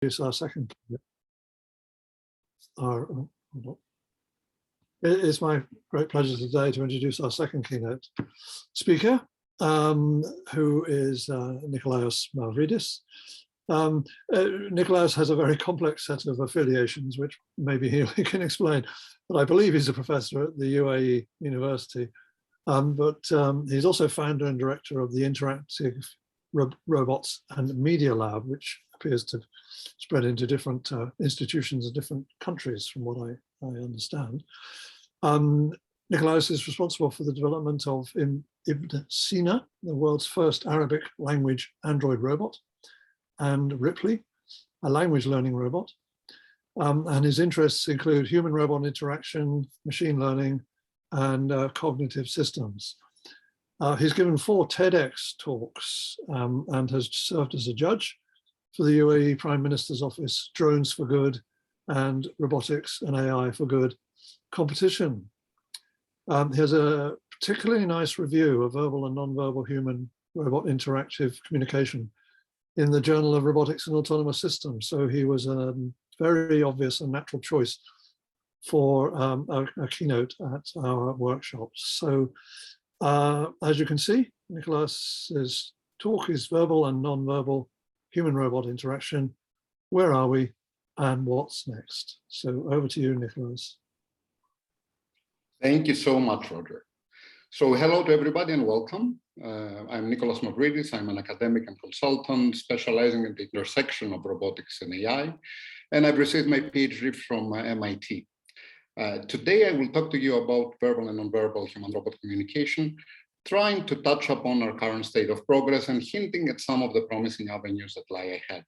introduce our second. It is my great pleasure today to introduce our second keynote speaker, who is Nikolaos Mavridis. Nikolaos has a very complex set of affiliations, which maybe he can explain, but I believe he's a professor at the UAE University. But he's also founder and director of the Interactive Robots and Media Lab, which appears to spread into different institutions in different countries, from what I understand. Nikolaos is responsible for the development of Ibn Sina, the world's first Arabic language android robot, and Ripley, a language learning robot. And his interests include human-robot interaction, machine learning, and cognitive systems. He's given 4 TEDx talks and has served as a judge for the UAE Prime Minister's Office Drones for Good and Robotics and AI for Good competition. He has a particularly nice review of verbal and non-verbal human-robot interactive communication in the Journal of Robotics and Autonomous Systems. So he was a very obvious and natural choice for a keynote at our workshops. So as you can see, Nikolaos's talk is verbal and non-verbal human-robot interaction. Where are we and what's next? So over to you, Nikolaos. Thank you so much, Roger. So hello to everybody and welcome. I'm Nikolaos Mavridis. I'm an academic and consultant specializing in the intersection of robotics and AI, and I've received my PhD from MIT. Today, I will talk to you about verbal and non-verbal human-robot communication, trying to touch upon our current state of progress and hinting at some of the promising avenues that lie ahead.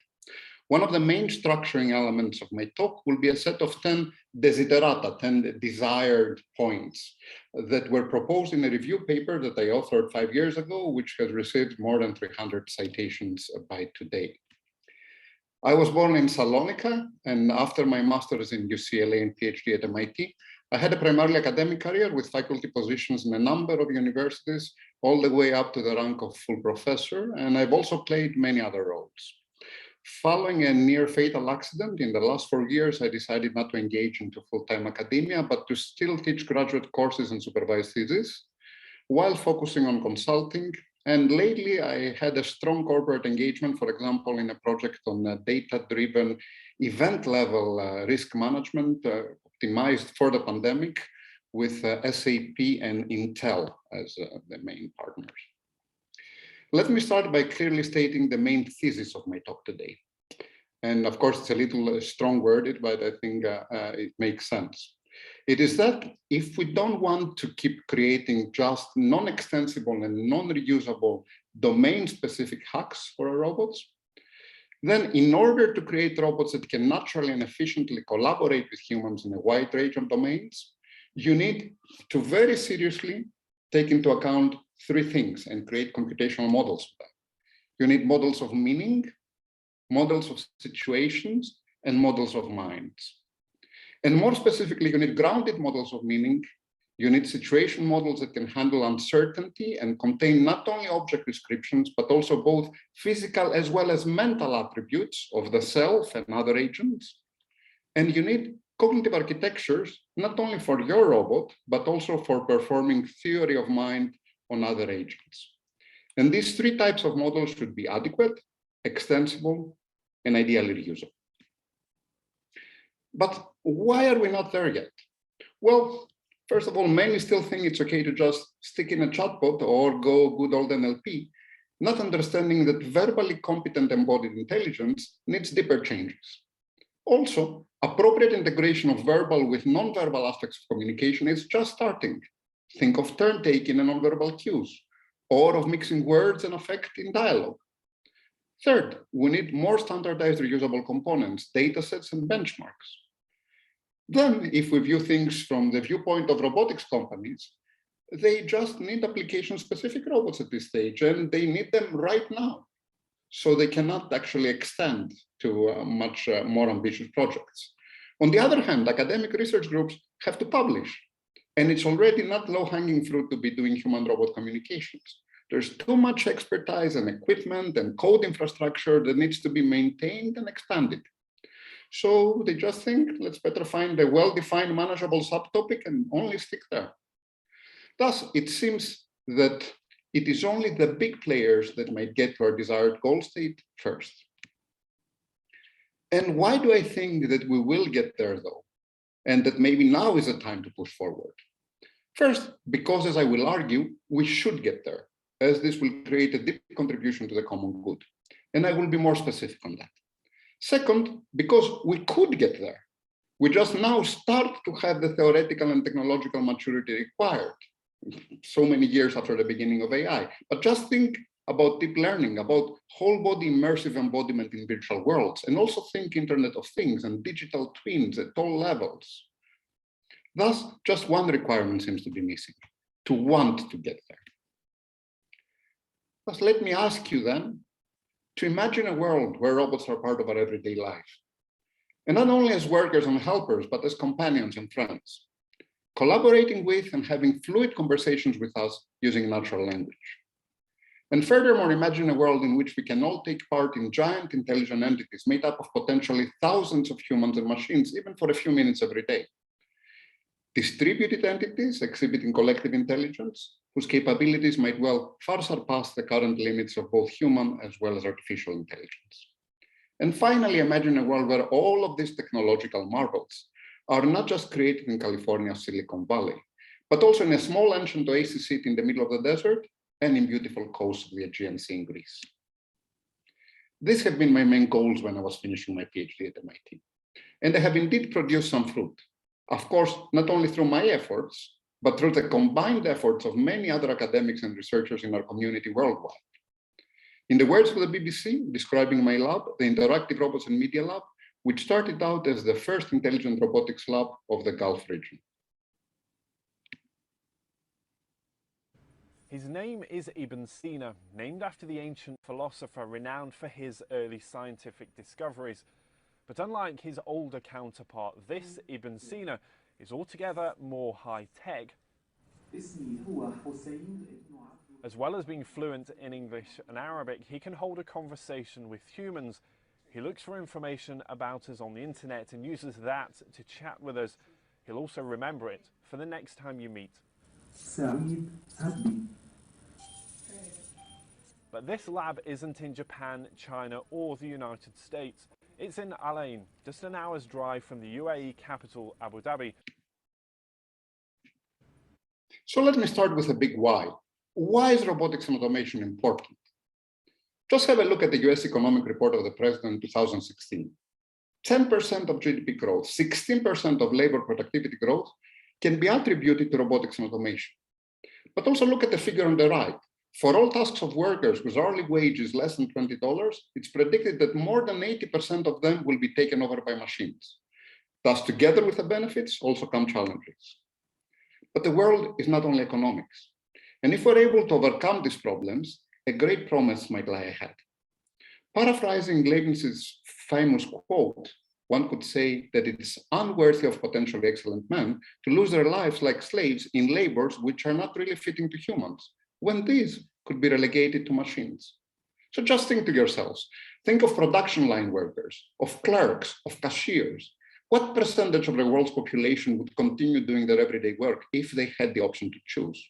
One of the main structuring elements of my talk will be a set of 10 desiderata, 10 desired points that were proposed in a review paper that I authored 5 years ago, which has received more than 300 citations by today. I was born in Salonika, and after my master's in UCLA and PhD at MIT, I had a primarily academic career with faculty positions in a number of universities, all the way up to the rank of full professor, and I've also played many other roles. Following a near fatal accident in the last 4 years, I decided not to engage into full-time academia, but to still teach graduate courses and supervise theses, while focusing on consulting. And lately, I had a strong corporate engagement, for example, in a project on data-driven event-level risk management optimized for the pandemic with SAP and Intel as the main partners. Let me start by clearly stating the main thesis of my talk today. And of course, it's a little strong-worded, but I think it makes sense. It is that if we don't want to keep creating just non-extensible and non-reusable domain-specific hacks for our robots, then in order to create robots that can naturally and efficiently collaborate with humans in a wide range of domains, you need to very seriously take into account 3 things and create computational models of them. You need models of meaning, models of situations, and models of minds. And more specifically, you need grounded models of meaning. You need situation models that can handle uncertainty and contain not only object descriptions, but also both physical as well as mental attributes of the self and other agents. And you need cognitive architectures, not only for your robot, but also for performing theory of mind on other agents. And these 3 types of models should be adequate, extensible, and ideally reusable. But why are we not there yet? Well, first of all, many still think it's okay to just stick in a chatbot or go good old NLP, not understanding that verbally competent embodied intelligence needs deeper changes. Also, appropriate integration of verbal with non-verbal aspects of communication is just starting. Think of turn-taking and non-verbal cues, or of mixing words and affect in dialogue. Third, we need more standardized reusable components, datasets, and benchmarks. Then, if we view things from the viewpoint of robotics companies, they just need application-specific robots at this stage, and they need them right now. So they cannot actually extend to much more ambitious projects. On the other hand, academic research groups have to publish, and it's already not low-hanging fruit to be doing human-robot communications. There's too much expertise and equipment and code infrastructure that needs to be maintained and expanded. So they just think, let's better find a well-defined manageable subtopic and only stick there. Thus, it seems that it is only the big players that might get to our desired goal state first. And why do I think that we will get there though? And that maybe now is the time to push forward? First, because as I will argue, we should get there, as this will create a deep contribution to the common good. And I will be more specific on that. Second, because we could get there. We just now start to have the theoretical and technological maturity required so many years after the beginning of AI. But just think about deep learning, about whole body immersive embodiment in virtual worlds, and also think Internet of Things and digital twins at all levels. Thus, just one requirement seems to be missing, to want to get there. Thus, let me ask you then, to imagine a world where robots are part of our everyday life, and not only as workers and helpers, but as companions and friends, collaborating with and having fluid conversations with us using natural language. And furthermore, imagine a world in which we can all take part in giant intelligent entities made up of potentially thousands of humans and machines, even for a few minutes every day. Distributed entities exhibiting collective intelligence, whose capabilities might well far surpass the current limits of both human as well as artificial intelligence. And finally, imagine a world where all of these technological marvels are not just created in California's Silicon Valley, but also in a small ancient oasis city in the middle of the desert and in beautiful coasts of the Aegean Sea in Greece. These have been my main goals when I was finishing my PhD at MIT. And they have indeed produced some fruit. Of course, not only through my efforts, but through the combined efforts of many other academics and researchers in our community worldwide. In the words of the BBC, describing my lab, the Interactive Robots and Media Lab, which started out as the first intelligent robotics lab of the Gulf region. His name is Ibn Sina, named after the ancient philosopher renowned for his early scientific discoveries. But unlike his older counterpart, this Ibn Sina is altogether more high-tech. As well as being fluent in English and Arabic, he can hold a conversation with humans. He looks for information about us on the internet and uses that to chat with us. He'll also remember it for the next time you meet. But this lab isn't in Japan, China, or the United States. It's in Al Ain, just an hour's drive from the UAE capital, Abu Dhabi. So let me start with a big why. Why is robotics and automation important? Just have a look at the US economic report of the president in 2016. 10% of GDP growth, 16% of labor productivity growth can be attributed to robotics and automation. But also look at the figure on the right. For all tasks of workers whose hourly wage is less than $20, it's predicted that more than 80% of them will be taken over by machines. Thus, together with the benefits, also come challenges. But the world is not only economics. And if we're able to overcome these problems, a great promise might lie ahead. Paraphrasing Leibniz's famous quote, one could say that it is unworthy of potentially excellent men to lose their lives like slaves in labors which are not really fitting to humans, when these could be relegated to machines. So just think to yourselves, think of production line workers, of clerks, of cashiers. What percentage of the world's population would continue doing their everyday work if they had the option to choose?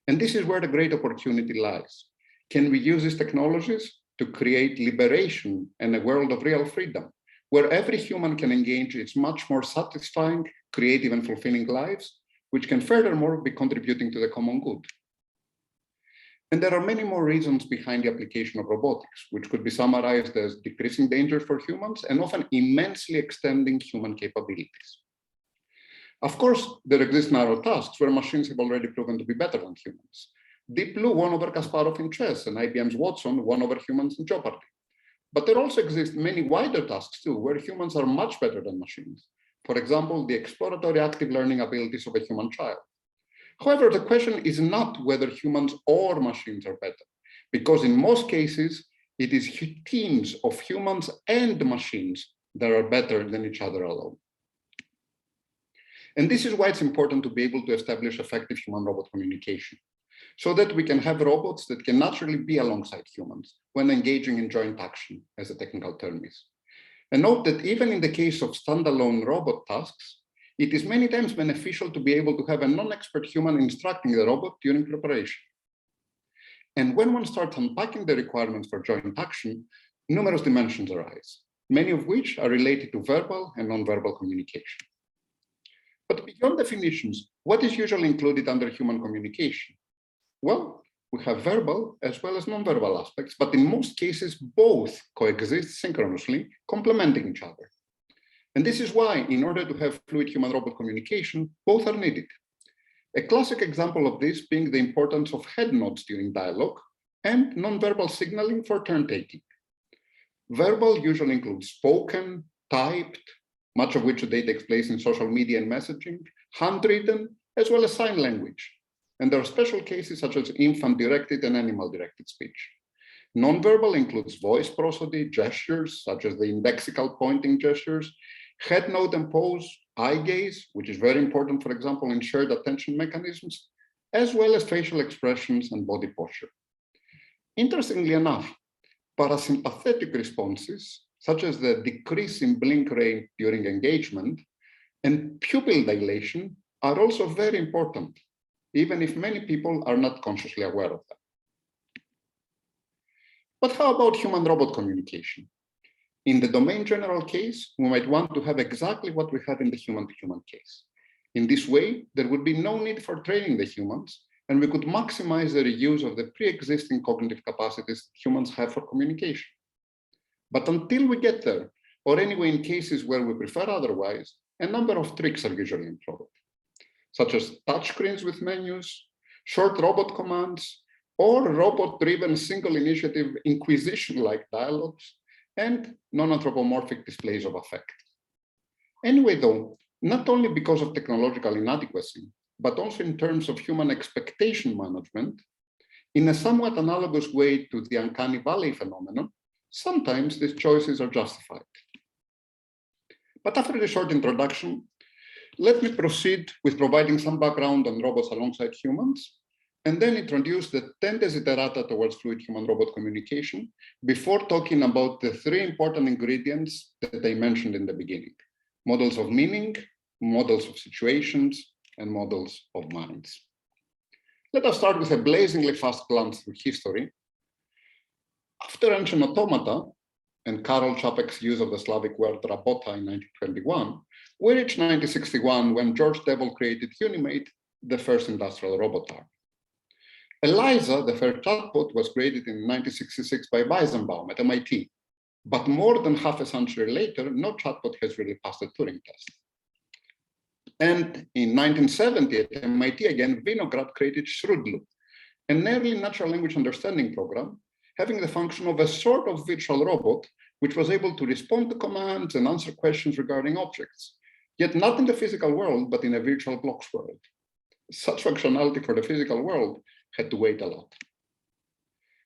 And this is where the great opportunity lies. Can we use these technologies to create liberation and a world of real freedom, where every human can engage its much more satisfying, creative, and fulfilling lives, which can furthermore be contributing to the common good? And there are many more reasons behind the application of robotics, which could be summarized as decreasing danger for humans and often immensely extending human capabilities. Of course, there exist narrow tasks where machines have already proven to be better than humans. Deep Blue won over Kasparov in chess, and IBM's Watson won over humans in Jeopardy. But there also exist many wider tasks too, where humans are much better than machines. For example, the exploratory active learning abilities of a human child. However, the question is not whether humans or machines are better, because in most cases, it is teams of humans and machines that are better than each other alone. And this is why it's important to be able to establish effective human-robot communication, so that we can have robots that can naturally be alongside humans when engaging in joint action, as the technical term is. And note that even in the case of standalone robot tasks, it is many times beneficial to be able to have a non-expert human instructing the robot during preparation. And when one starts unpacking the requirements for joint action, numerous dimensions arise, many of which are related to verbal and non-verbal communication. But beyond definitions, what is usually included under human communication? Well, we have verbal as well as non-verbal aspects, but in most cases, both coexist synchronously, complementing each other. And this is why, in order to have fluid human-robot communication, both are needed. A classic example of this being the importance of head nods during dialogue and non-verbal signaling for turn-taking. Verbal usually includes spoken, typed, much of which today takes place in social media and messaging, handwritten, as well as sign language. And there are special cases such as infant-directed and animal-directed speech. Non-verbal includes voice prosody, gestures, such as the indexical pointing gestures, head nod and pose, eye gaze, which is very important, for example, in shared attention mechanisms, as well as facial expressions and body posture. Interestingly enough, parasympathetic responses, such as the decrease in blink rate during engagement and pupil dilation, are also very important, even if many people are not consciously aware of them. But how about human-robot communication? In the domain general case, we might want to have exactly what we have in the human-to-human case. In this way, there would be no need for training the humans, and we could maximize the reuse of the pre-existing cognitive capacities humans have for communication. But until we get there, or anyway in cases where we prefer otherwise, a number of tricks are usually employed, such as touchscreens with menus, short robot commands, or robot-driven single-initiative inquisition-like dialogues, and non-anthropomorphic displays of affect. Anyway, though, not only because of technological inadequacy, but also in terms of human expectation management, in a somewhat analogous way to the uncanny valley phenomenon, sometimes these choices are justified. But after this short introduction, let me proceed with providing some background on robots alongside humans, and then introduce the 10 desiderata towards fluid human-robot communication before talking about the 3 important ingredients that I mentioned in the beginning: models of meaning, models of situations, and models of minds. Let us start with a blazingly fast glance through history. After ancient automata and Karol Čapek's use of the Slavic word rabota in 1921, we reached 1961 when George Devil created Unimate, the first industrial robot arm. Eliza, the first chatbot, was created in 1966 by Weizenbaum at MIT, but more than half a century later, no chatbot has really passed the Turing test. And in 1970 at MIT again, Vinograd created Shrudlu, an early natural language understanding program having the function of a sort of virtual robot, which was able to respond to commands and answer questions regarding objects, yet not in the physical world, but in a virtual blocks world. Such functionality for the physical world had to wait a lot.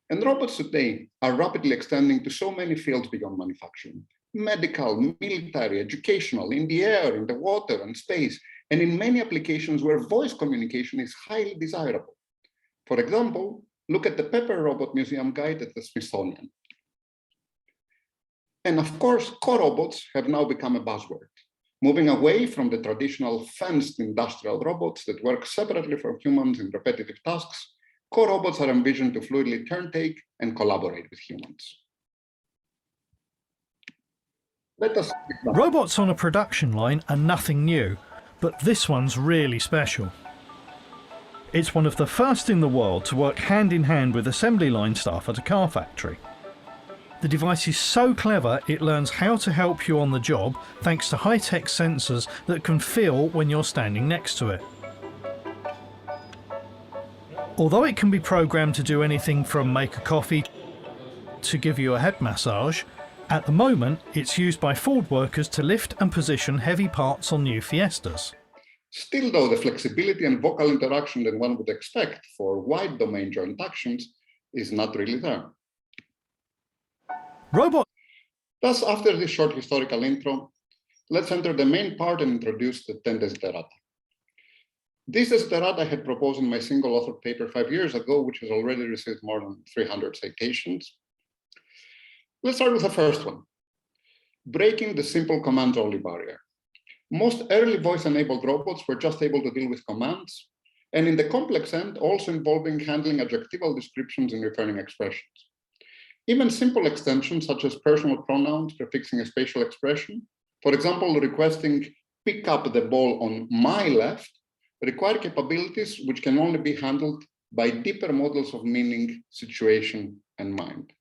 And robots today are rapidly extending to so many fields beyond manufacturing: medical, military, educational, in the air, in the water and space, and in many applications where voice communication is highly desirable. For example, look at the Pepper Robot Museum Guide at the Smithsonian. And of course, co-robots have now become a buzzword, moving away from the traditional fenced industrial robots that work separately from humans in repetitive tasks. Co-robots are envisioned to fluidly turn-take and collaborate with humans. Let us Robots on a production line are nothing new, but this one's really special. It's one of the first in the world to work hand in hand with assembly line staff at a car factory. The device is so clever it learns how to help you on the job thanks to high-tech sensors that can feel when you're standing next to it. Although it can be programmed to do anything from make a coffee to give you a head massage, at the moment it's used by Ford workers to lift and position heavy parts on new Fiestas. Still, though, the flexibility and vocal interaction that one would expect for wide domain joint actions is not really there. Thus, after this short historical intro, let's enter the main part and introduce the 10 desiderata. This desiderata I had proposed in my single-author paper 5 years ago, which has already received more than 300 citations. Let's start with the first one. breaking the simple commands-only barrier. Most early voice-enabled robots were just able to deal with commands, and in the complex end, also involving handling adjectival descriptions and referring expressions. Even simple extensions such as personal pronouns prefixing a spatial expression, for example, requesting pick up the ball on my left, require capabilities which can only be handled by deeper models of meaning, situation, and mind.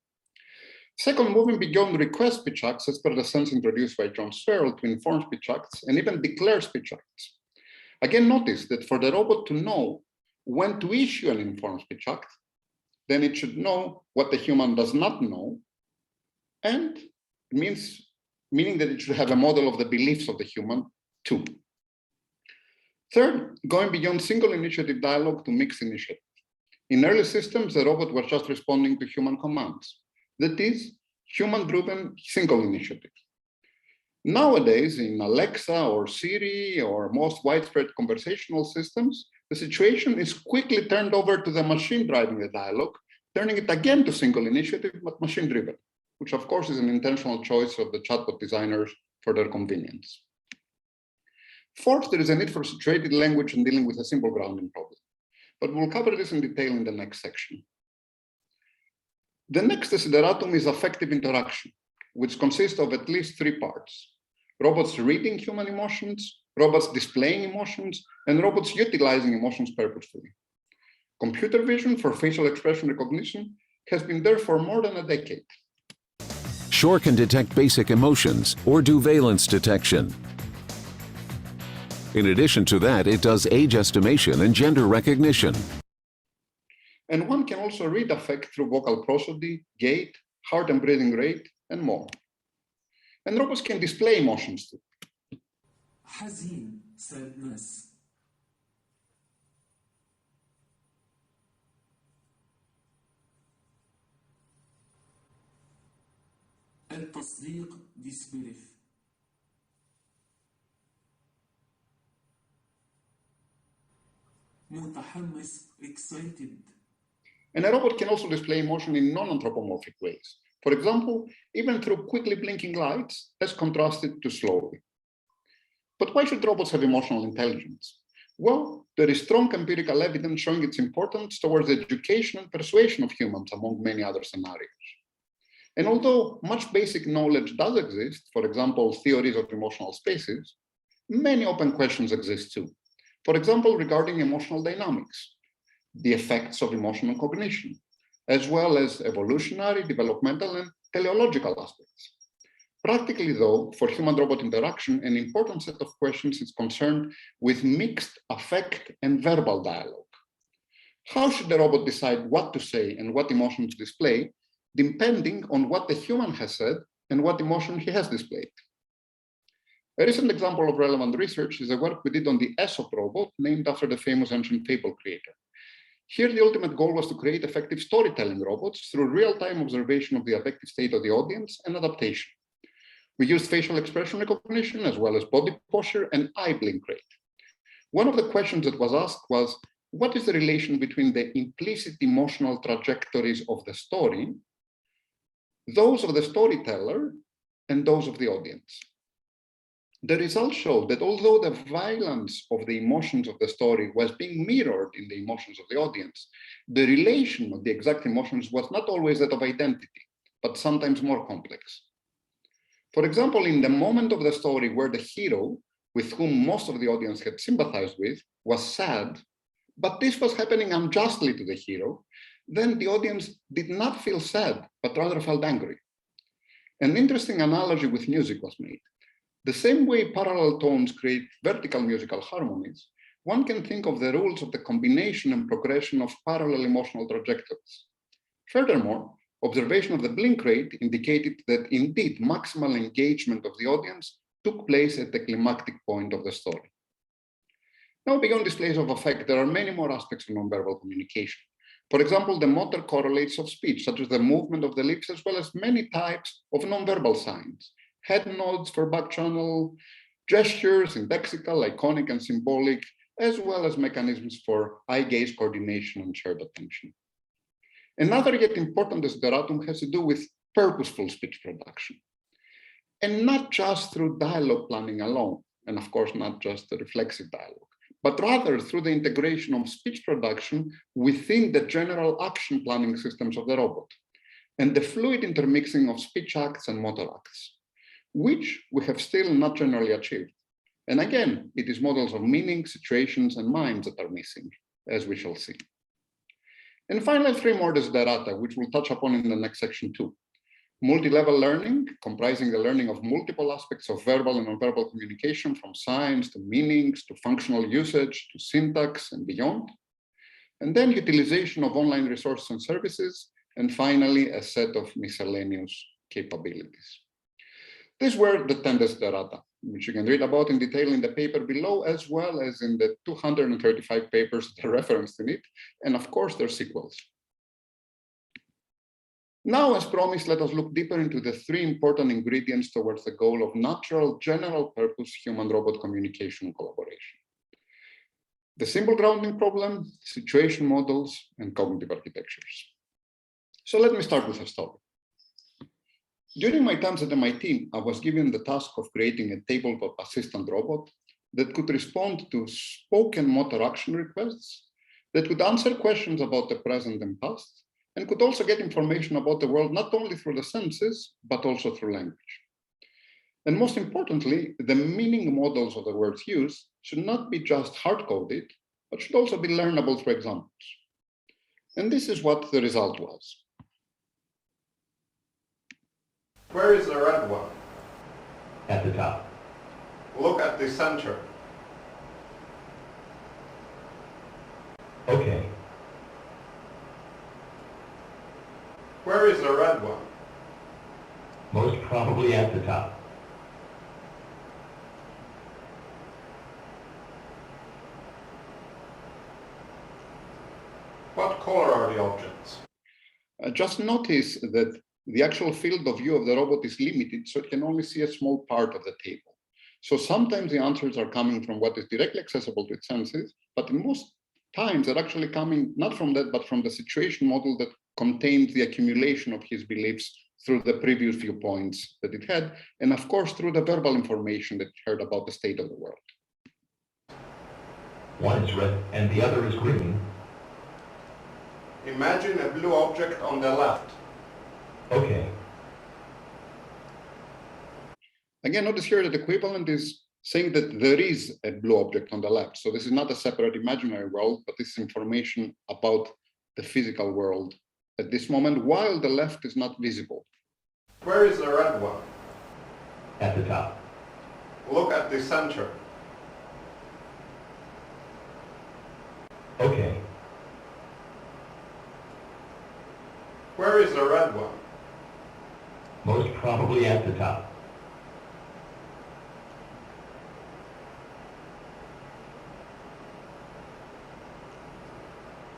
Second, moving beyond request speech acts as per the sense introduced by John Searle to inform speech acts and even declare speech acts. Again, notice that for the robot to know when to issue an informed speech act, then it should know what the human does not know, and meaning that it should have a model of the beliefs of the human too. Third, going beyond single initiative dialogue to mixed initiative. In early systems, the robot was just responding to human commands. That is, human-driven single initiative. Nowadays, in Alexa or Siri or most widespread conversational systems, the situation is quickly turned over to the machine driving the dialogue, turning it again to single initiative, but machine-driven, which of course is an intentional choice of the chatbot designers for their convenience. Fourth, there is a need for situated language and dealing with a simple grounding problem, but we'll cover this in detail in the next section. The next desideratum is affective interaction, which consists of at least three parts: robots reading human emotions, robots displaying emotions, and robots utilizing emotions purposefully. Computer vision for facial expression recognition has been there for more than a decade. Shore can detect basic emotions or do valence detection. In addition to that, it does age estimation and gender recognition. And one can also read affect through vocal prosody, gait, heart and breathing rate, and more. And robots can display emotions too. حزين, sadness. التصديق, disbelief. متحمس, excited. And a robot can also display emotion in non-anthropomorphic ways. For example, even through quickly blinking lights, as contrasted to slowly. But why should robots have emotional intelligence? Well, there is strong empirical evidence showing its importance towards the education and persuasion of humans, among many other scenarios. And although much basic knowledge does exist, for example, theories of emotional spaces, many open questions exist too. For example, regarding emotional dynamics, the effects of emotional cognition, as well as evolutionary, developmental, and teleological aspects. Practically, though, for human-robot interaction, an important set of questions is concerned with mixed affect and verbal dialogue. How should the robot decide what to say and what emotion to display, depending on what the human has said and what emotion he has displayed? A recent example of relevant research is the work we did on the Aesop robot, named after the famous ancient fable creator. Here, the ultimate goal was to create effective storytelling robots through real-time observation of the affective state of the audience and adaptation. We used facial expression recognition as well as body posture and eye blink rate. One of the questions that was asked was, what is the relation between the implicit emotional trajectories of the story, those of the storyteller, and those of the audience? The results showed that although the violence of the emotions of the story was being mirrored in the emotions of the audience, the relation of the exact emotions was not always that of identity, but sometimes more complex. For example, in the moment of the story where the hero, with whom most of the audience had sympathized with, was sad, but this was happening unjustly to the hero, then the audience did not feel sad, but rather felt angry. An interesting analogy with music was made. The same way parallel tones create vertical musical harmonies, one can think of the rules of the combination and progression of parallel emotional trajectories. Furthermore, observation of the blink rate indicated that indeed maximal engagement of the audience took place at the climactic point of the story. Now, beyond displays of affect, there are many more aspects of nonverbal communication. For example, the motor correlates of speech, such as the movement of the lips, as well as many types of nonverbal signs. Head nods for back channel, gestures, indexical, iconic, and symbolic, as well as mechanisms for eye-gaze coordination and shared attention. Another yet important desideratum has to do with purposeful speech production. and not just through dialogue planning alone, and of course, not just the reflexive dialogue, but rather through the integration of speech production within the general action planning systems of the robot, and the fluid intermixing of speech acts and motor acts, which we have still not generally achieved. And again, it is models of meaning, situations, and minds that are missing, as we shall see. And finally, 3 more desiderata, which we'll touch upon in the next section too. Multi-level learning, comprising the learning of multiple aspects of verbal and non-verbal communication, from signs to meanings to functional usage to syntax and beyond. And then utilization of online resources and services. And finally, a set of miscellaneous capabilities. These were the 10 desiderata, which you can read about in detail in the paper below, as well as in the 235 papers that are referenced in it, and of course, their sequels. Now, as promised, let us look deeper into the 3 important ingredients towards the goal of natural, general-purpose human-robot communication and collaboration. The symbol grounding problem, situation models, and cognitive architectures. So let me start with a story. During my times at MIT, I was given the task of creating a tabletop assistant robot that could respond to spoken motor action requests, that could answer questions about the present and past, and could also get information about the world not only through the senses, but also through language. And most importantly, the meaning models of the words used should not be just hard-coded, but should also be learnable through examples. And this is what the result was. Where is the red one? At the top. Look at the center. Okay. Where is the red one? Most probably at the top. What color are the objects? Just notice that the actual field of view of the robot is limited, so it can only see a small part of the table. So sometimes the answers are coming from what is directly accessible to its senses, but in most times they're actually coming not from that, but from the situation model that contains the accumulation of his beliefs through the previous viewpoints that it had, and of course through the verbal information that it heard about the state of the world. One is red and the other is green. Imagine a blue object on the left. Okay. Again, notice here that equivalent is saying that there is a blue object on the left. So this is not a separate imaginary world, but this is information about the physical world at this moment, while the left is not visible. Where is the red one? At the top. Look at the center. Okay. Where is the red one? Most probably at the top.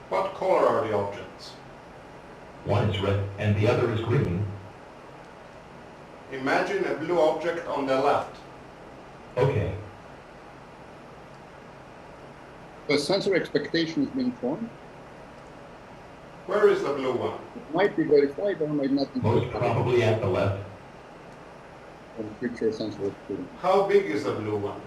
What color are the objects? One is red and the other is green. Imagine a blue object on the left. Okay. The sensory expectation is being formed. Where is the blue one? It might be verified or might not be Most verified probably at the left. from future sensory experience. How big is the blue one?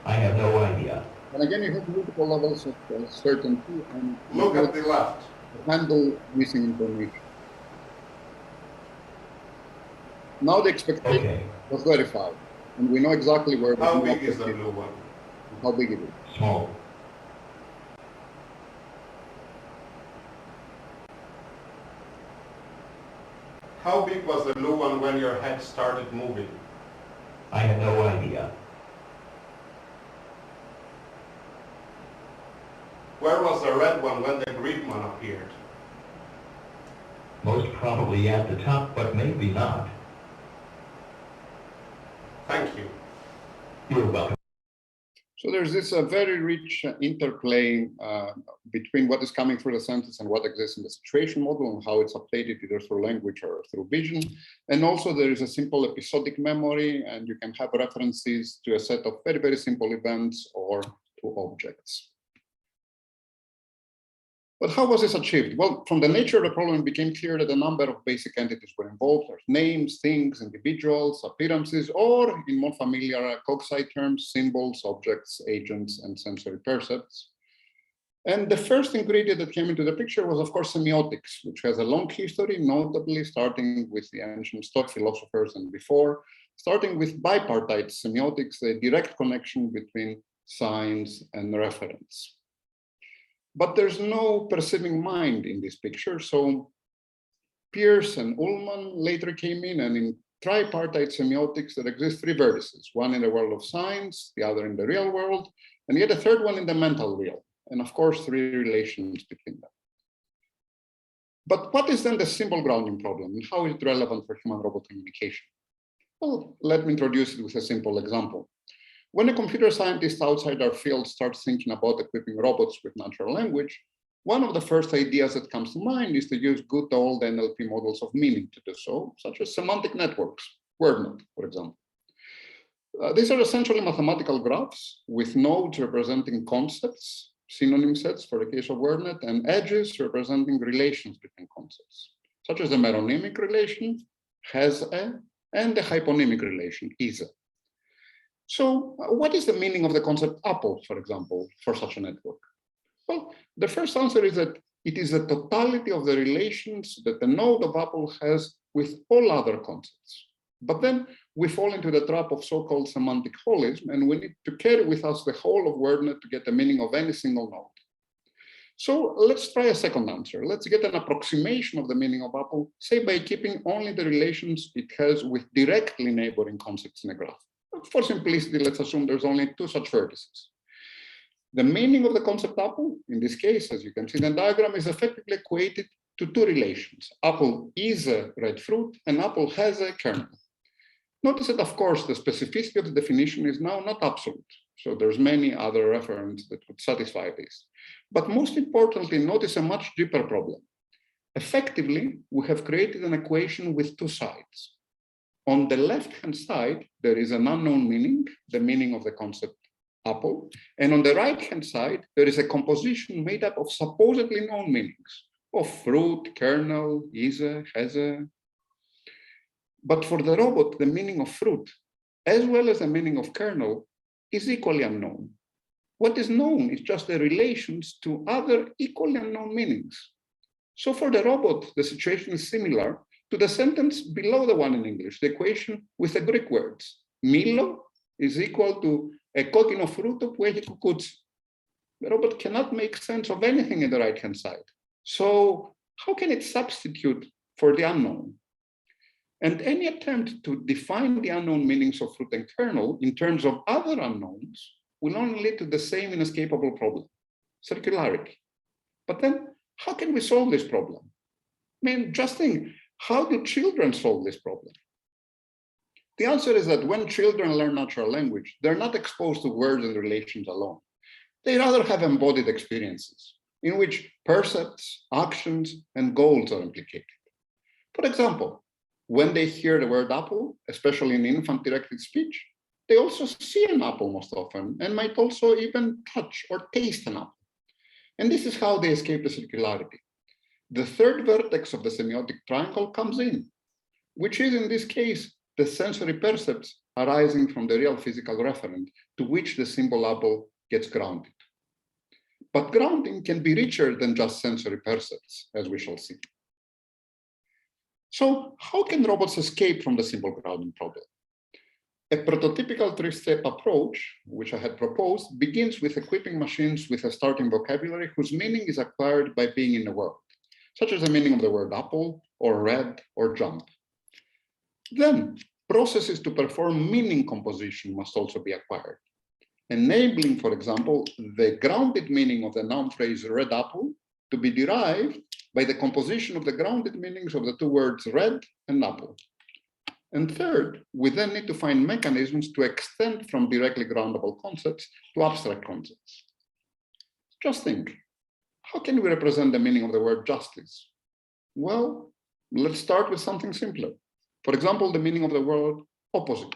I have no idea. And again, you have multiple levels of certainty and Look at the left. handle missing information. Now the expectation Okay. was verified, and we know exactly where. How blue big is the object blue one? and how big it is. Small. How big was the blue one when your head started moving? I have no idea. Where was the red one when the green one appeared? Most probably at the top, but maybe not. Thank you. You're welcome. So there's this very rich interplay between what is coming through the sentence and what exists in the situation model and how it's updated either through language or through vision. And also there is a simple episodic memory, and you can have references to a set of very, very simple events or to objects. But how was this achieved? Well, from the nature of the problem, it became clear that a number of basic entities were involved. There's names, things, individuals, appearances, or in more familiar cogsci terms, symbols, objects, agents, and sensory percepts. And the first ingredient that came into the picture was, of course, semiotics, which has a long history, notably starting with the ancient Stoic philosophers and before, starting with bipartite semiotics, a direct connection between signs and reference. But there's no perceiving mind in this picture. So Peirce and Ullmann later came in, and in tripartite semiotics, there exist three vertices, one in the world of science, the other in the real world, and yet a third one in the mental real. And of course, three relations between them. But what is then the symbol grounding problem, and how is it relevant for human-robot communication? Well, let me introduce it with a simple example. When a computer scientist outside our field starts thinking about equipping robots with natural language, one of the first ideas that comes to mind is to use good old NLP models of meaning to do so, such as semantic networks, WordNet, for example. These are essentially mathematical graphs with nodes representing concepts, synonym sets for the case of WordNet, and edges representing relations between concepts, such as the meronymic relation, has a, and the hyponymic relation, is a. So what is the meaning of the concept apple, for example, for such a network? Well, the first answer is that it is the totality of the relations that the node of apple has with all other concepts. But then we fall into the trap of so-called semantic holism, and we need to carry with us the whole of WordNet to get the meaning of any single node. So let's try a second answer. Let's get an approximation of the meaning of apple, say by keeping only the relations it has with directly neighboring concepts in a graph. For simplicity, let's assume there's only two such vertices. The meaning of the concept apple, in this case, as you can see in the diagram, is effectively equated to two relations. Apple is a red fruit and apple has a kernel. Notice that, of course, the specificity of the definition is now not absolute. So there's many other references that would satisfy this. But most importantly, notice a much deeper problem. Effectively, we have created an equation with two sides. On the left-hand side, there is an unknown meaning, the meaning of the concept apple. And on the right-hand side, there is a composition made up of supposedly known meanings of fruit, kernel, is a, has a. But for the robot, the meaning of fruit, as well as the meaning of kernel, is equally unknown. What is known is just the relations to other equally unknown meanings. So for the robot, the situation is similar to the sentence below the one in English, the equation with the Greek words. Milo is equal to ekokino fruto που έχει κουκούτσι. The robot cannot make sense of anything in the right-hand side. So how can it substitute for the unknown? And any attempt to define the unknown meanings of fruit and kernel in terms of other unknowns will only lead to the same inescapable problem, circularity. But then how can we solve this problem? I mean, just think, how do children solve this problem? The answer is that when children learn natural language, they're not exposed to words and relations alone. They rather have embodied experiences in which percepts, actions, and goals are implicated. For example, when they hear the word apple, especially in infant-directed speech, they also see an apple most often and might also even touch or taste an apple. And this is how they escape the circularity. The third vertex of the semiotic triangle comes in, which is in this case, the sensory percepts arising from the real physical referent to which the symbol apple gets grounded. But grounding can be richer than just sensory percepts, as we shall see. So how can robots escape from the symbol grounding problem? A prototypical three-step approach, which I had proposed, begins with equipping machines with a starting vocabulary whose meaning is acquired by being in the world, such as the meaning of the word apple, or red, or jump. Then, processes to perform meaning composition must also be acquired, enabling, for example, the grounded meaning of the noun phrase red apple to be derived by the composition of the grounded meanings of the two words red and apple. And third, we then need to find mechanisms to extend from directly groundable concepts to abstract concepts. Just think, how can we represent the meaning of the word justice? Well, let's start with something simpler. For example, the meaning of the word opposite.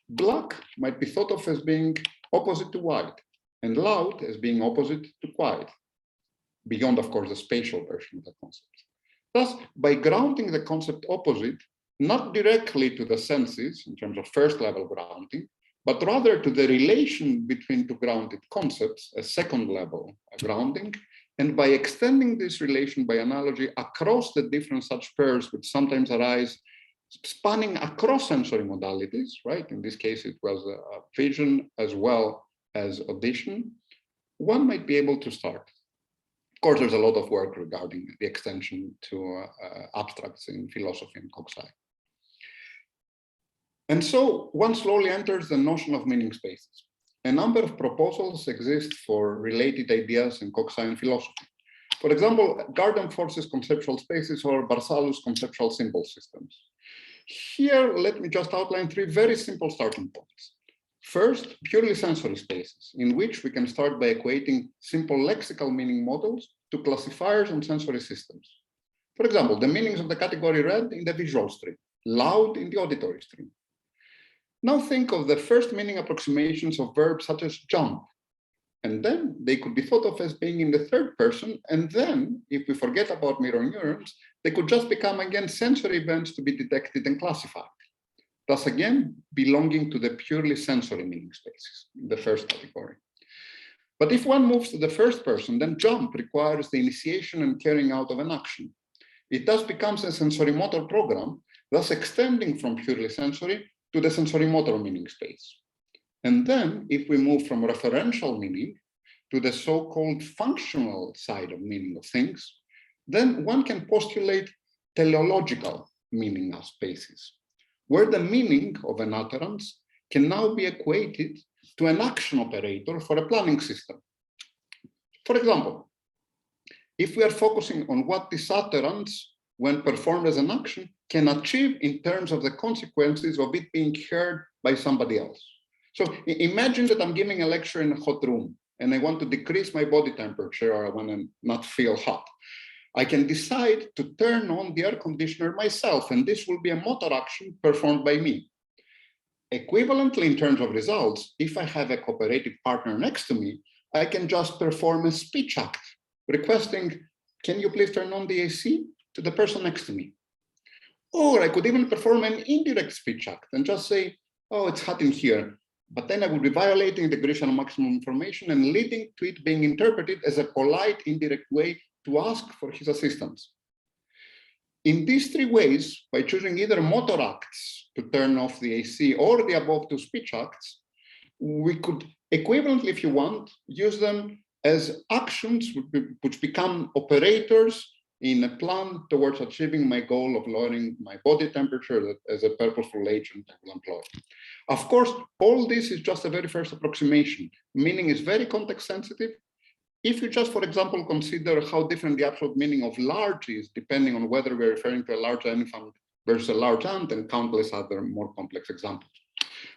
Black might be thought of as being opposite to white, and loud as being opposite to quiet. beyond, of course, the spatial version of the concept. Thus, by grounding the concept opposite, not directly to the senses in terms of first level grounding, but rather to the relation between two grounded concepts, a second level grounding, and by extending this relation by analogy across the different such pairs which sometimes arise spanning across sensory modalities, right? In this case, it was vision as well as audition. One might be able to start. Of course, there's a lot of work regarding the extension to abstracts in philosophy and cognition. And so one slowly enters the notion of meaning spaces. A number of proposals exist for related ideas in cognition philosophy. For example, Gardenforce's conceptual spaces or Barsalou's conceptual symbol systems. Here, let me just outline three very simple starting points. First, purely sensory spaces, in which we can start by equating simple lexical meaning models to classifiers and sensory systems. For example, the meanings of the category red in the visual stream, loud in the auditory stream. Now think of the first meaning approximations of verbs such as jump. And then they could be thought of as being in the third person. And then, if we forget about mirror neurons, they could just become again sensory events to be detected and classified. Thus again, belonging to the purely sensory meaning spaces, the first category. But if one moves to the first person, then jump requires the initiation and carrying out of an action. It thus becomes a sensorimotor program, thus extending from purely sensory to the sensorimotor meaning space. And then if we move from referential meaning to the so-called functional side of meaning of things, then one can postulate teleological meaning of spaces, where the meaning of an utterance can now be equated to an action operator for a planning system. For example, if we are focusing on what this utterance, when performed as an action, can achieve in terms of the consequences of it being heard by somebody else. So imagine that I'm giving a lecture in a hot room and I want to decrease my body temperature or I want to not feel hot. I can decide to turn on the air conditioner myself, and this will be a motor action performed by me. Equivalently, in terms of results, if I have a cooperative partner next to me, I can just perform a speech act, requesting, can you please turn on the AC, to the person next to me? Or I could even perform an indirect speech act and just say, oh, it's hot in here. But then I would be violating the degradation of maximum information and leading to it being interpreted as a polite, indirect way to ask for his assistance. In these three ways, by choosing either motor acts to turn off the AC or the above two speech acts, we could equivalently, if you want, use them as actions which become operators in a plan towards achieving my goal of lowering my body temperature as a purposeful agent I will employ. Of course, all this is just a very first approximation. Meaning is very context sensitive. If you just, for example, consider how different the absolute meaning of large is, depending on whether we're referring to a large elephant versus a large ant, and countless other more complex examples.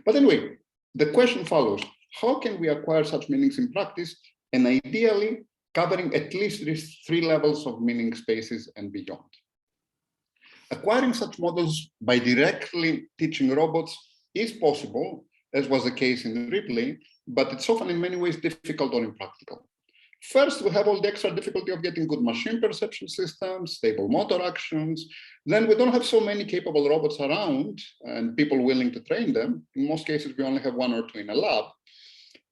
But anyway, the question follows, how can we acquire such meanings in practice, and ideally covering at least these three levels of meaning spaces and beyond? Acquiring such models by directly teaching robots is possible, as was the case in Ripley, but it's often in many ways difficult or impractical. First, we have all the extra difficulty of getting good machine perception systems, stable motor actions. Then we don't have so many capable robots around and people willing to train them. In most cases, we only have one or two in a lab.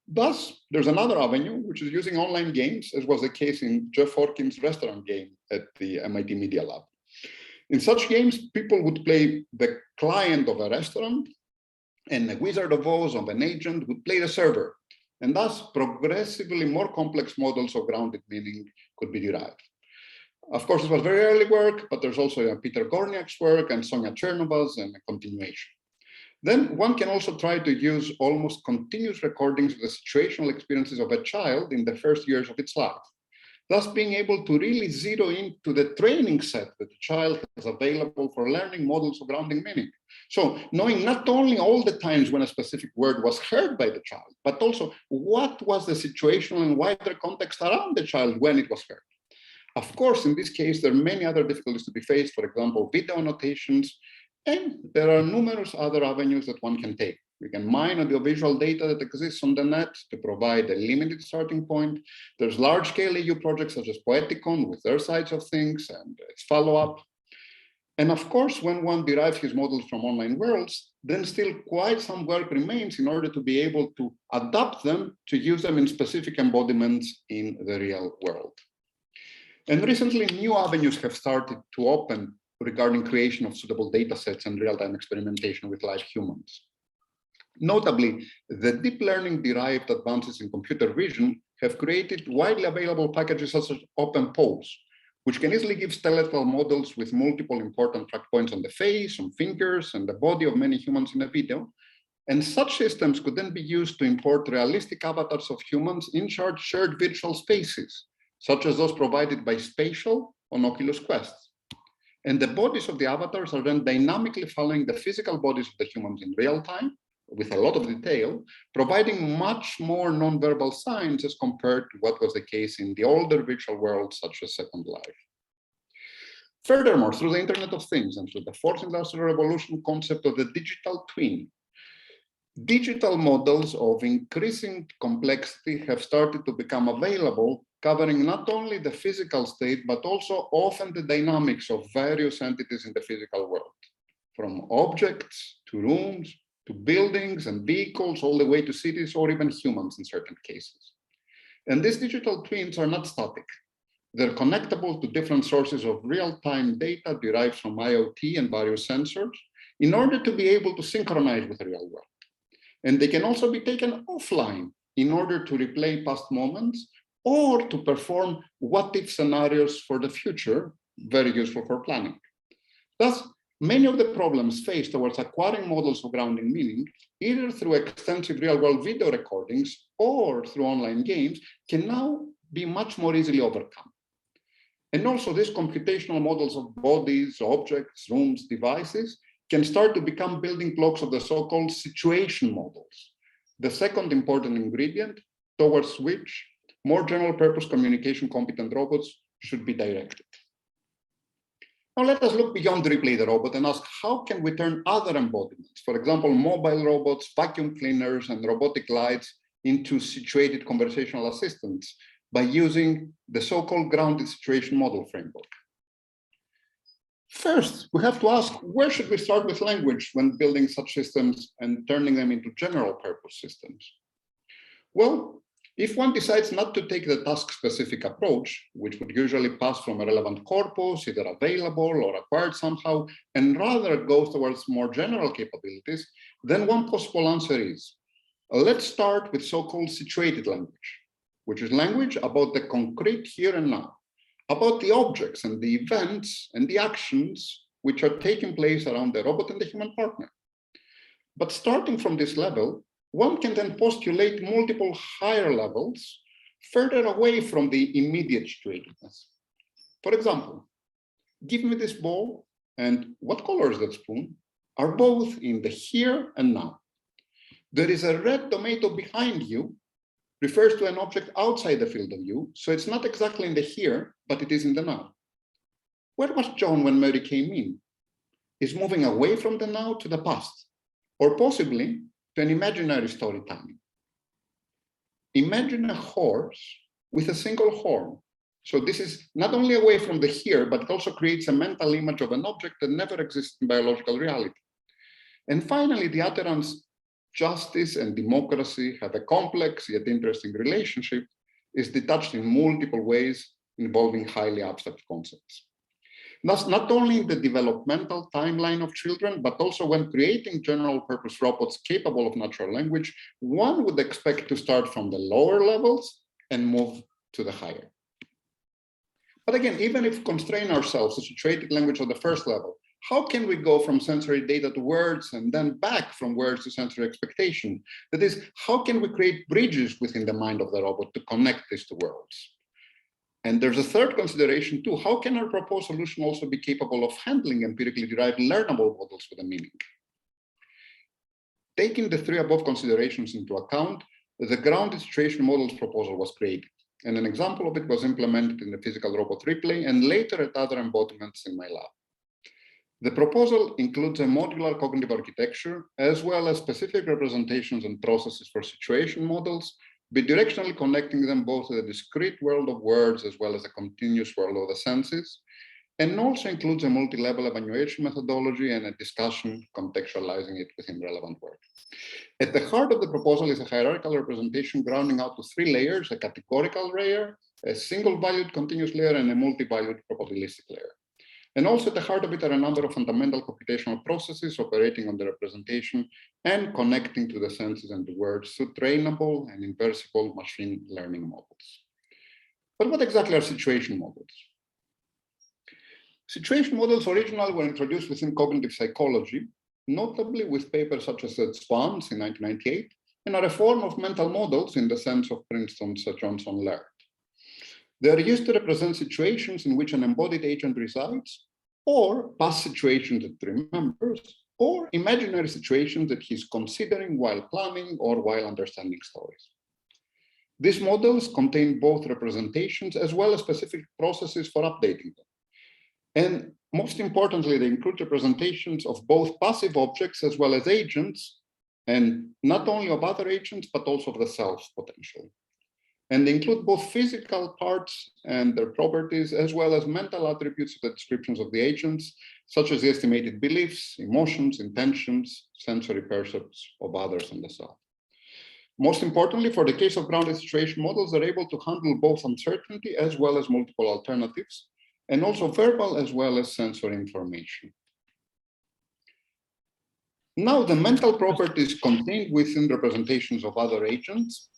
Thus, there's another avenue, which is using online games, as was the case in Jeff Hawkins' restaurant game at the MIT Media Lab. In such games, people would play the client of a restaurant, and the Wizard of Oz of an agent would play the server. And thus, progressively more complex models of grounded meaning could be derived. Of course, this was very early work, but there's also Peter Gorniak's work and Sonia Chernova's and a continuation. Then one can also try to use almost continuous recordings of the situational experiences of a child in the first years of its life, thus being able to really zero into the training set that the child has available for learning models of grounding meaning. So knowing not only all the times when a specific word was heard by the child, but also what was the situational and wider context around the child when it was heard. Of course, in this case, there are many other difficulties to be faced, for example, video annotations, and there are numerous other avenues that one can take. We can mine audiovisual data that exists on the net to provide a limited starting point. There's large-scale EU projects such as Poeticon with their sides of things and its follow-up. And of course, when one derives his models from online worlds, then still quite some work remains in order to be able to adapt them to use them in specific embodiments in the real world. And recently, new avenues have started to open regarding creation of suitable data sets and real-time experimentation with live humans. Notably, the deep learning derived advances in computer vision have created widely available packages such as OpenPose, which can easily give skeletal models with multiple important track points on the face, on fingers, and the body of many humans in a video. And such systems could then be used to import realistic avatars of humans in shared virtual spaces, such as those provided by Spatial on Oculus Quest. And the bodies of the avatars are then dynamically following the physical bodies of the humans in real time, with a lot of detail, providing much more non-verbal signs as compared to what was the case in the older virtual worlds, such as Second Life. Furthermore, through the Internet of Things and through the fourth industrial revolution concept of the digital twin, digital models of increasing complexity have started to become available, covering not only the physical state, but also often the dynamics of various entities in the physical world, from objects to rooms, to buildings and vehicles, all the way to cities or even humans in certain cases. And these digital twins are not static. They're connectable to different sources of real-time data derived from IoT and various sensors in order to be able to synchronize with the real world. And they can also be taken offline in order to replay past moments or to perform what-if scenarios for the future, very useful for planning. Thus, many of the problems faced towards acquiring models of grounding meaning, either through extensive real-world video recordings or through online games, can now be much more easily overcome. And also, these computational models of bodies, objects, rooms, devices can start to become building blocks of the so-called situation models, the second important ingredient towards which more general-purpose communication competent robots should be directed. Now let us look beyond replay the robot and ask, how can we turn other embodiments, for example, mobile robots, vacuum cleaners, and robotic lights, into situated conversational assistants by using the so-called grounded situation model framework? First, we have to ask, where should we start with language when building such systems and turning them into general purpose systems? Well, if one decides not to take the task-specific approach, which would usually pass from a relevant corpus, either available or acquired somehow, and rather goes towards more general capabilities, then one possible answer is, let's start with so-called situated language, which is language about the concrete here and now, about the objects and the events and the actions which are taking place around the robot and the human partner. But starting from this level, one can then postulate multiple higher levels further away from the immediate situatedness. For example, give me this bowl and what color is that spoon are both in the here and now. There is a red tomato behind you refers to an object outside the field of view, so it's not exactly in the here, but it is in the now. Where was John when Mary came in? Is moving away from the now to the past, or possibly to an imaginary storytelling. Imagine a horse with a single horn. So this is not only away from the here, but it also creates a mental image of an object that never exists in biological reality. And finally, the utterance, justice and democracy have a complex yet interesting relationship, is detached in multiple ways involving highly abstract concepts. Thus, not only in the developmental timeline of children, but also when creating general purpose robots capable of natural language, one would expect to start from the lower levels and move to the higher. But again, even if we constrain ourselves to situated language of the first level, how can we go from sensory data to words and then back from words to sensory expectation? That is, how can we create bridges within the mind of the robot to connect these two worlds? And there's a third consideration too. How can our proposed solution also be capable of handling empirically derived learnable models with a meaning? Taking the three above considerations into account, the grounded situation models proposal was created. And an example of it was implemented in the physical robot replay and later at other embodiments in my lab. The proposal includes a modular cognitive architecture, as well as specific representations and processes for situation models, bidirectionally connecting them both to the discrete world of words as well as the continuous world of the senses, and also includes a multi-level evaluation methodology and a discussion contextualizing it within relevant work. At the heart of the proposal is a hierarchical representation grounding out to 3 layers: a categorical layer, a single-valued continuous layer, and a multi-valued probabilistic layer. And also at the heart of it are a number of fundamental computational processes operating on the representation and connecting to the senses and the words through trainable and inversible machine learning models. But what exactly are situation models? Situation models originally were introduced within cognitive psychology, notably with papers such as Swans in 1998, and are a form of mental models in the sense of Princeton's Johnson Laird. They are used to represent situations in which an embodied agent resides, or past situations that it remembers, or imaginary situations that he's considering while planning or while understanding stories. These models contain both representations as well as specific processes for updating them. And most importantly, they include representations of both passive objects as well as agents, and not only of other agents, but also of the self potentially. And they include both physical parts and their properties, as well as mental attributes of the descriptions of the agents, such as the estimated beliefs, emotions, intentions, sensory percepts of others and the self. Most importantly, for the case of grounded situation models, they're able to handle both uncertainty as well as multiple alternatives, and also verbal as well as sensory information. Now, the mental properties contained within representations of other agents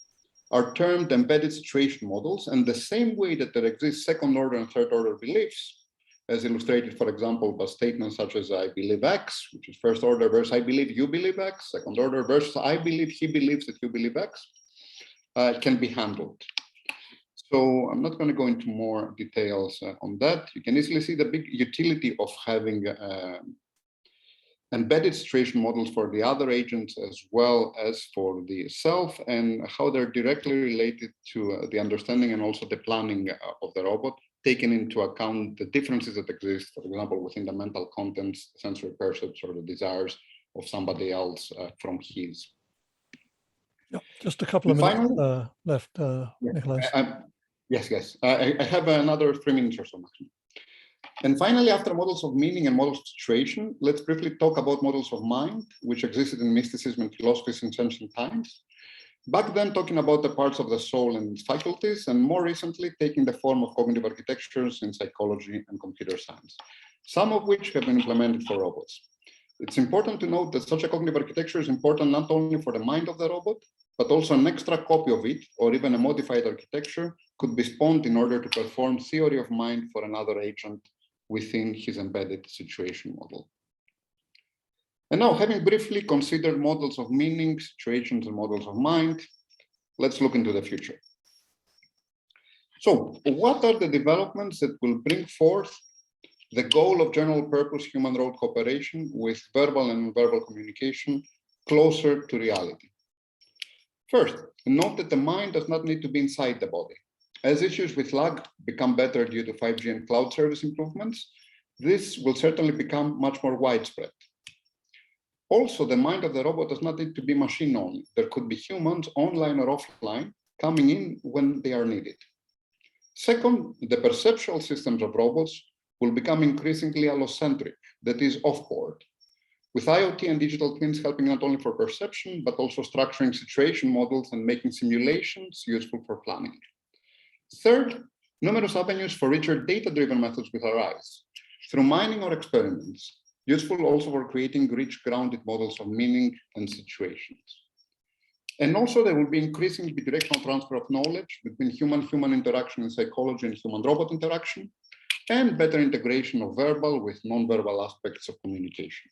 are termed embedded situation models, and the same way that there exist second-order and third-order beliefs, as illustrated, for example, by statements such as I believe X, which is first order, versus I believe you believe X, second order, versus I believe he believes that you believe X, can be handled. So I'm not going to go into more details on that. You can easily see the big utility of having embedded situation models for the other agents as well as for the self, and how they're directly related to the understanding and also the planning of the robot, taking into account the differences that exist, for example, within the mental contents, sensory percepts, or the desires of somebody else from his. Yeah, just a couple of minutes left, Nikolaos. Yes. I have another 3 minutes or so maximum. And finally, after models of meaning and models of situation, let's briefly talk about models of mind, which existed in mysticism and philosophy since ancient times. Back then, talking about the parts of the soul and its faculties, and more recently, taking the form of cognitive architectures in psychology and computer science, some of which have been implemented for robots. It's important to note that such a cognitive architecture is important not only for the mind of the robot, but also an extra copy of it, or even a modified architecture, could be spawned in order to perform theory of mind for another agent within his embedded situation model. And now, having briefly considered models of meaning, situations, and models of mind, let's look into the future. So, what are the developments that will bring forth the goal of general purpose human-robot cooperation with verbal and non-verbal communication closer to reality? First, note that the mind does not need to be inside the body. As issues with lag become better due to 5G and cloud service improvements, this will certainly become much more widespread. Also, the mind of the robot does not need to be machine only. There could be humans online or offline coming in when they are needed. Second, the perceptual systems of robots will become increasingly allocentric, that is off-board, with IoT and digital twins helping not only for perception, but also structuring situation models and making simulations useful for planning. Third, numerous avenues for richer data-driven methods with our eyes, through mining or experiments, useful also for creating rich grounded models of meaning and situations. And also there will be increasing bidirectional transfer of knowledge between human-human interaction in psychology and human-robot interaction, and better integration of verbal with non-verbal aspects of communication.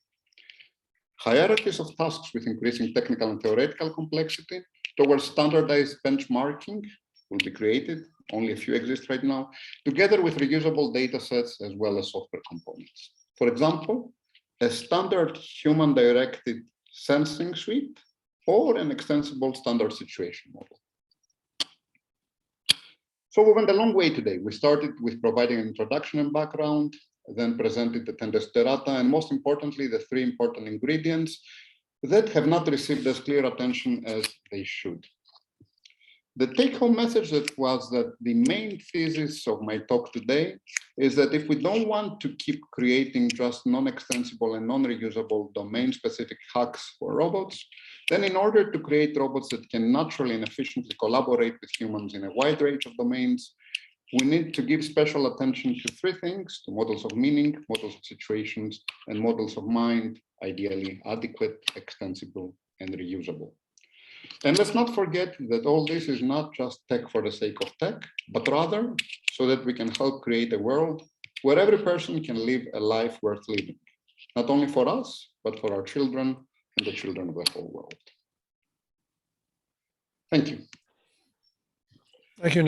Hierarchies of tasks with increasing technical and theoretical complexity towards standardized benchmarking will be created, only a few exist right now, together with reusable data sets as well as software components. For example, a standard human-directed sensing suite or an extensible standard situation model. So we went a long way today. We started with providing an introduction and background, then presented the 10 desiderata, and most importantly, the 3 important ingredients that have not received as clear attention as they should. The take-home message was that the main thesis of my talk today is that if we don't want to keep creating just non-extensible and non-reusable domain-specific hacks for robots, then in order to create robots that can naturally and efficiently collaborate with humans in a wide range of domains, we need to give special attention to 3 things: to models of meaning, models of situations, and models of mind, ideally adequate, extensible, and reusable. And let's not forget that all this is not just tech for the sake of tech, but rather so that we can help create a world where every person can live a life worth living, not only for us, but for our children and the children of the whole world. Thank you. Thank you.